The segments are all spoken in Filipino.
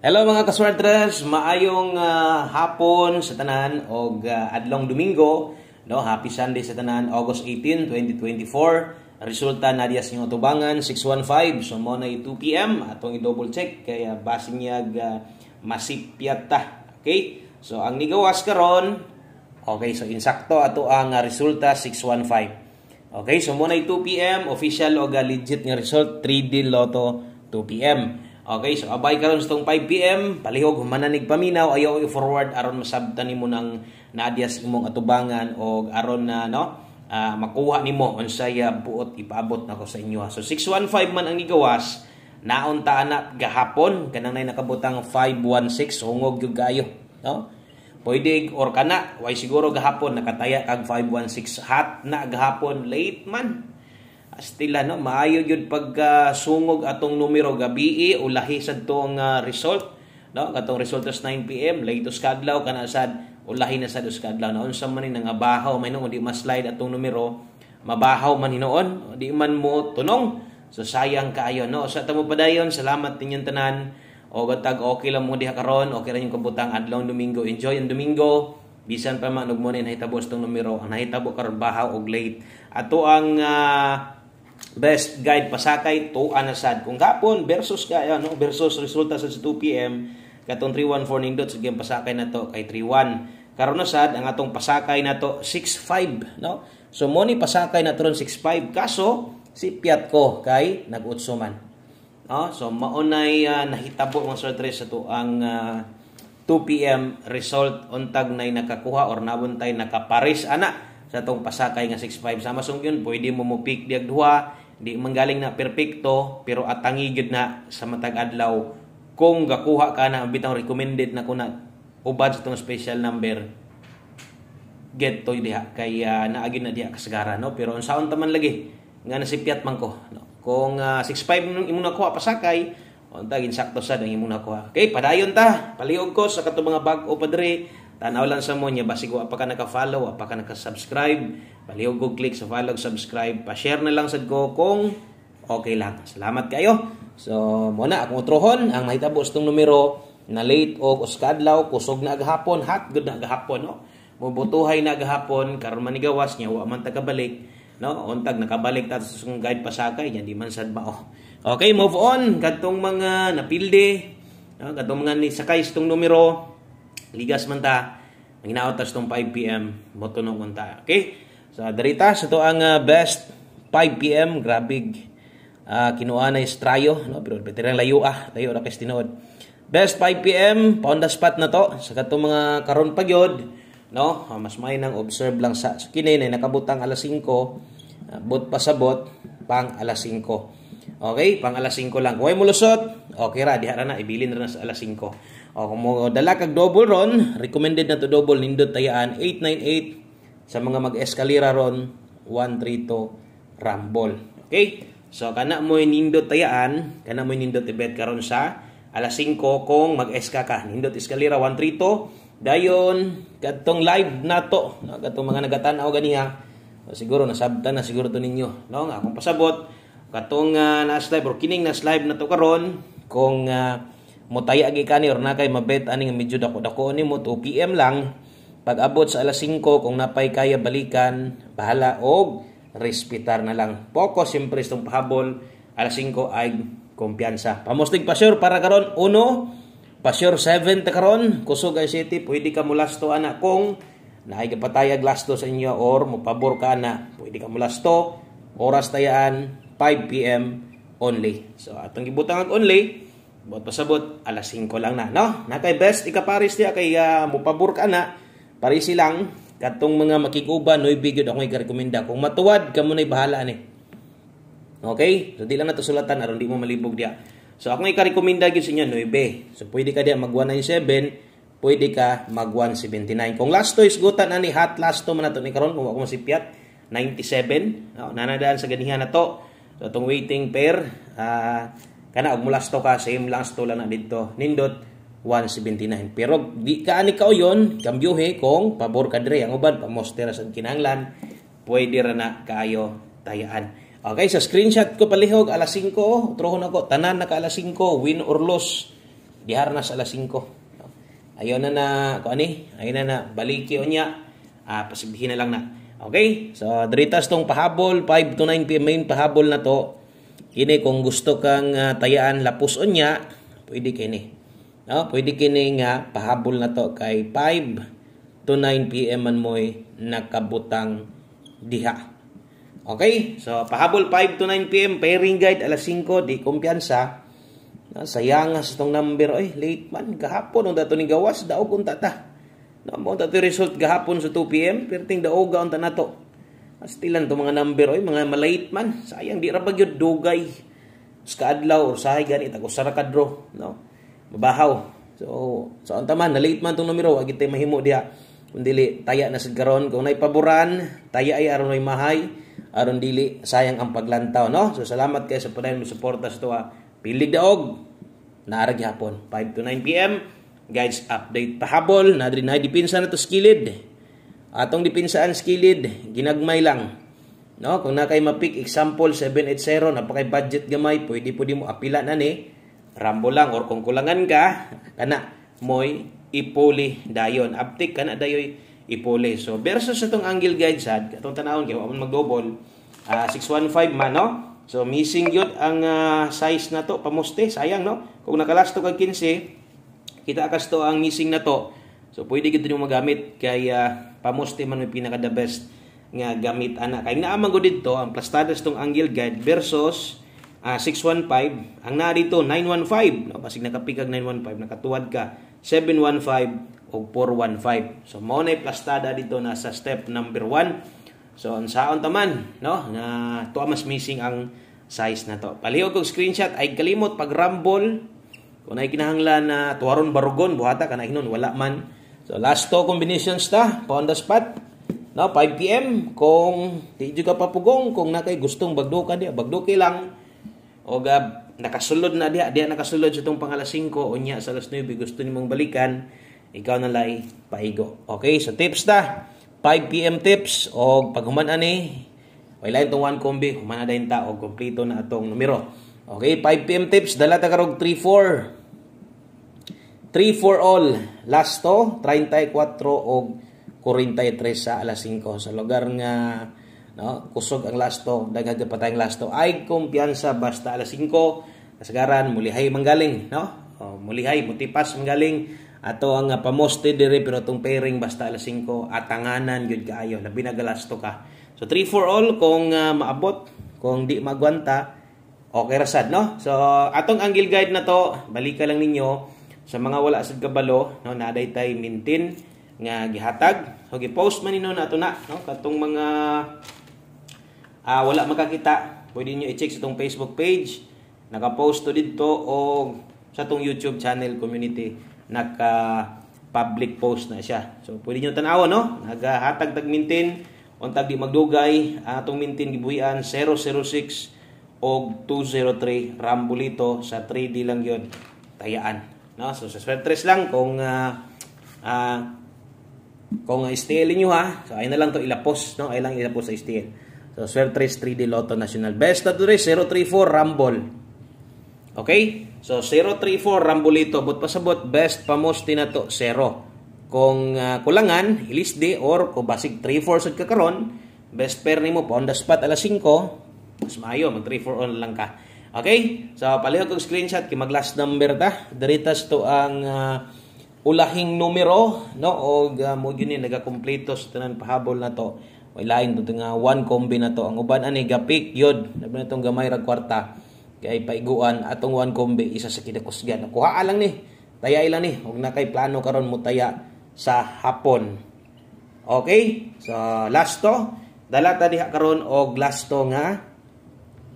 Hello mga kaswartres, maayong hapon sa tanan o adlong Domingo, no? Happy Sunday sa tanan, August 18, 2024. Resulta na diya sa inyong tubangan 615, so mo na 2 PM atong i-double check kaya base niya masipyat ta. Okay? So ang nigawas karon, okay, so insakto ato ang resulta 615. Okay, so mo na 2 PM official o legit nga result 3D Lotto 2 PM. Okay, so abay karon sa 5 PM, palihog mananig paminaw, ayaw i-forward aron masabtan nimo ng nadyas imong atubangan o aron na makuha nimo unsay buot ipaabot nako sa inyo. So 615 man ang gigawas, naon ta na gahapon kanang nay nakabutang 516 hungog gyud kayo, no? Pwede or kana way siguro gahapon nakataya kag 516 hat na gahapon late man. Astila no maayo gyud pag sungog atong numero gabi ulahi sad tong result, no? Katong result is 9 PM late kadlaw kana sad ulahi na sad kadlaw na unsa man ni nga bahaw may no di ma-slide atong numero mabahaw man hinoon di man mo tunong, so sayang kaayo, no? Sa tamo padayon, salamat ninyong tanan o gatag okay lang mo diha karon, okay ra yung kabutang adlaw Domingo, enjoy ang Domingo bisan pa man ug mo ni nahitabo tong numero ang nahitabo karon bahaw og late ato ang best guide pasakay to anasad kung gapon versus kaya no versus resulta sa 2 PM katong 314 nindot sige pasakay na to kay 31 karon na sad ang atong pasakay na to 65, no? So mo ni pasakay na to 65 kaso si piyat ko kay nag-utso man, no? So maunay nahitabo mga sortres sa to ang 2 PM result untag nay nakakuha or nabuntay nakaparis ana sa tong pasakay nga 65 sama sung yun pwede mo pick diag duha di manggaling na perpekto pero atangi gyud na sa matag adlaw kung gakuha ka na bitang recommended na kuna ubad sa tong special number get to diha kay naagi na diha kasagaran, no? Pero unsaon ta man lagi nga nasipyat man ko, no? Kung 65 imong nakuha pasakay untag insakto sad ang imong nakuha. Okay, padayon ta palihog ko sa katong mga bag-o padre. Tanaw lang sa mo niya, basig wa pa ka naka-follow, wa pa ka naka-subscribe, palihog ko click sa follow, subscribe, pa-share na lang sad ko kung okay lang. Salamat kayo. So, muna akong utrohon, ang mahitabo sa itong numero na late o uskadlaw, kusog na agahapon, hot good na agahapon, no? Mubutuhay na agahapon, karon manigawas niya, wa man tagabalik, no? Untag nakabalik ta sa guide pasakay, yan di man sad mao. Okay, move on. Katong mga napilde, no? Katong mga nisakay sa itong numero, ligas man ta nginaotas tong 5 PM motunong unta. Okay, so darita sa to ang best 5 PM grabe kinuha na istrayo, no? Pero veteran layo tayo ra kay tinuod best 5 PM pound the spot na to sa katong mga karon pagyod, no? Mas may nang observe lang sa kini na nakabutang alas 5 bot pasabot pang alas 5. Okay, pang alas 5 lang. Kung ay mulusot, okay ra, diha ra na, ibilin ra na sa alas 5. O kung mo dala kag double ron, recommended na to double, nindot tayaan 898 sa mga mag-eskalera ron 132 rumble. Okay? So kana mo nindot tayaan, kana mo nindot ibet karon sa alas 5 kung mag-eska ka. Nindot eskalera 132. Dayon kadtong live nato, no? Kadtong mga nagatan-aw ganiha. Siguro nasabtan na siguro to ninyo, no? Nga kung pasabot katong nas live or kining nas live na to karon kung motaya agi kani or nakay mabet ani nga medyo dako-dako nimo 2 PM lang pag abot sa alas 5 kung napay kaya balikan bahala og respetar na lang poko siyempre itong pahabol alas 5 ay kumpiyansa pamustig pa sure para karon 1 pa sure 7 ta karon kusog ay city pwede ka mulasto ana kung naay kapatayag lasto sa inyo or mopabor ka na pwede ka mulasto oras tayaan 5 PM only. So atong gibutang only buot pasabot alas 5 lang na, no? Nakay best ikaparis diya kay mopabor ka na parisi lang katong mga makikuba noy gyud ako i-rekomenda kung matuwad kamo nay bahala ni. Okay? So di lang nato sulatan aron di mo malibog diya. So ako i-rekomenda gyud sa inyo 9. So pwede ka diya mag 197, pwede ka mag 179. Kung last to isgutan ani hot last to man nato ni karon kung ako masipyat 97, no? Nanadaan sa ganihan na to. So itong waiting pair kana og mulasto ka same lang sto lang na dito nindot 179 pero di ka ani kauyon kambyuhe kung pabor ka dire ang uban pamoster sa kinahanglan pwede ra na kaayo tayaan. Okay, sa screenshot ko palihog alas 5 trohon ako tanan naka alas 5 win or loss dihar na sa alas 5. No? Ayaw na baliki o niya. Pasigdihin na lang na. Okay? So, diritas tong pahabol, 5 to 9 p.m. main pahabol na to. Kini kung gusto kang tayaan lapos o niya, pwede kini. No? Pwede kini nga pahabol na to kay 5 to 9 p.m. man mo'y nakabutang diha. Okay? So, pahabol 5 to 9 p.m. Pairing guide alas 5. Di kumpiyansa. Sayang sa itong number. Ay, late man. Gahapon. Ang dato ni gawas. Daog kung tata. Ang dato result gahapon sa 2 p.m. Perting daog ang tanato. Stilan itong mga number. Ay, mga malate man. Sayang. Di rabag yun. Dugay. Skaadlaw. Or sahay ganit. Ako sarakadro. No? Mabahaw. So ang taman. Na late man itong numero. Agit tayo mahimo diya. Kung dili, taya na sa karon. Kung naipaboran, taya ay aron ay mahay. Aron dili, sayang ang paglantaw, no? So, salamat kayo sa padayon mo suporta sa tuwa. Pilig daog, naarag hapon, 5 to 9 p.m. Guys, update pahabol, na dipinsa na to skilid. Atong dipinsaan skilid, ginagmay lang. No? Kung na kayo mapik, example, 780, napakay budget gamay, pwede mo apila na ni, rambo lang, or kung kulangan ka, kana, mo'y ipuli dayon. Uptick, kana dayoy, ipuli. So, versus itong angle guide sad, itong tanawon kayo, amon mag-double, 615 man, no? So, missing yun ang size na to, pamuste, sayang, no? Kung nakalasto kag 15, kita akasto ang missing na to. So, pwede kita nyo magamit, kaya pamuste man may pinaka the best nga gamit, anak. Kaya naamang ko dito, ang plastadas itong angle guide versus 615, ang na dito, 915, no? Pasig nakapikag 915, nakatuwad ka, 715, o 415. So, mo na plastada dito na sa step number 1. So, ang saon taman, no? Na tuwa mas missing ang size na to. Palihog kong screenshot ay kalimot pag rumble. Kung ay kinahanglan na tuwaron barugon, buhata ka na inon, wala man. So, last two combinations ta, pa on the spot. No, 5 p.m. Kung di ka papugong, kung na kay gustong bagduka diya, bagduki lang. O nakasulod na diya nakasulod sa itong pangalas 5 o niya sa alas 9 gusto nimong balikan, ikaw na lay paigo. Okay, so tips ta. 5 p.m. tips o pag human ani, wala itong 1 combi, human na dahin ta o kompleto na atong numero. Okay, 5 p.m. tips, dala ta karog 3-4 all. Last to, 34 o 43 sa alas 5. Sa lugar nga, no, kusog ang last to, dagdag pa tayong last to. Ay kumpiyansa basta alas 5, kasagaran, mulihay manggaling, no? O, mulihay, mutipas manggaling. Ato ang pamoste dire pero itong pairing basta alas 5 atanganan yun kaayo labi na galasto ka. So 3-4 all kung maabot, kung di magwanta okay rasad, no? So atong angle guide na to, balika lang ninyo sa mga wala sad kabalo, no, naday tay maintain nga gihatag. So gi-post man nino nato na, no, katong mga wala makakita, pwede niyo i-check sa tong Facebook page. Naka-post to dito o sa tong YouTube channel community. Naka-public post na siya. So, pwede nyo tanawon, no? Nagahatag tag-maintain, untag di magdugay, atong maintain gibuhian 006 o 203 Rambulito sa 3D lang yon tayaan. No? So, sa sweatres lang, kung STL nyo ha, so ay na lang to ilapos, no? Ay lang ilapos sa STL. So, sweatres 3D Lotto National. Best na to rin, 034 Rumble. Okay? So, 034 Rambulito. But pasabot, best pamosti na to, 0. Kung kulangan, ilisdi, or kung basig 3-4 sad kakaron, best pair nimo pa on the spot alas 5, mas maayo, mag 3-4 on lang ka. Okay? So, palihog kong screenshot, kay mag last number ta. Daritas to ang ulahing numero, no? O mo yun nagakompleto sa tanan pahabol na to. May lain to nga 1 combi na to. Ang uban ani gapik yod, labi na tong gamay ra kwarta. Kay paiguan atong 1 combi isa sa kinakusgan. Kuha lang ni, taya lang ni. Huwag na kay plano karon mo taya sa hapon. Okay? So last to, dala ta diha karon og last to nga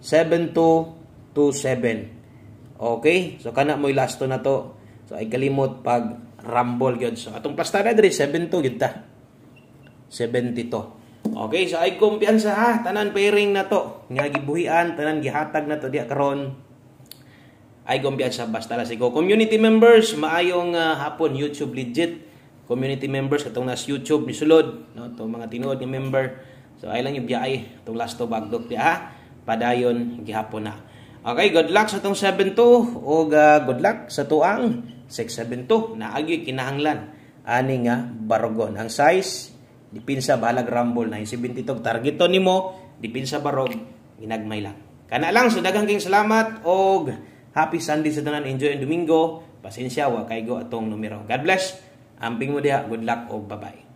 7227. Okay? So kana mo'y last to na to. So ay kalimot pag rumble gyud. So atong plastada diri 72 gyud ta. 72. Okay, so ay kumpiyansa ha, tanan pairing na to. Nga gibuhian, tanan gihatag na to diya karon. Ay kumpiyansa basta la sigo. Community members, maayong hapon YouTube legit. Community members katong nas YouTube ni sulod, no, to mga tinuod nga member. So ay lang yung biyay, tong last to bagdok diya ha. Padayon gihapon na. Okay, good luck sa tong 72 o good luck sa tuang 672 na agi kinahanglan ani nga barogon. Ang size dipinsa bahalag rumble 972 targeton nimo dipinsa barog ginagmay lang. Kana lang, so daghang kayong salamat og happy Sunday sa tanan, enjoy ang Domingo. Pasensya wa kay go atong numero. God bless. Amping mo diha, good luck og bye-bye.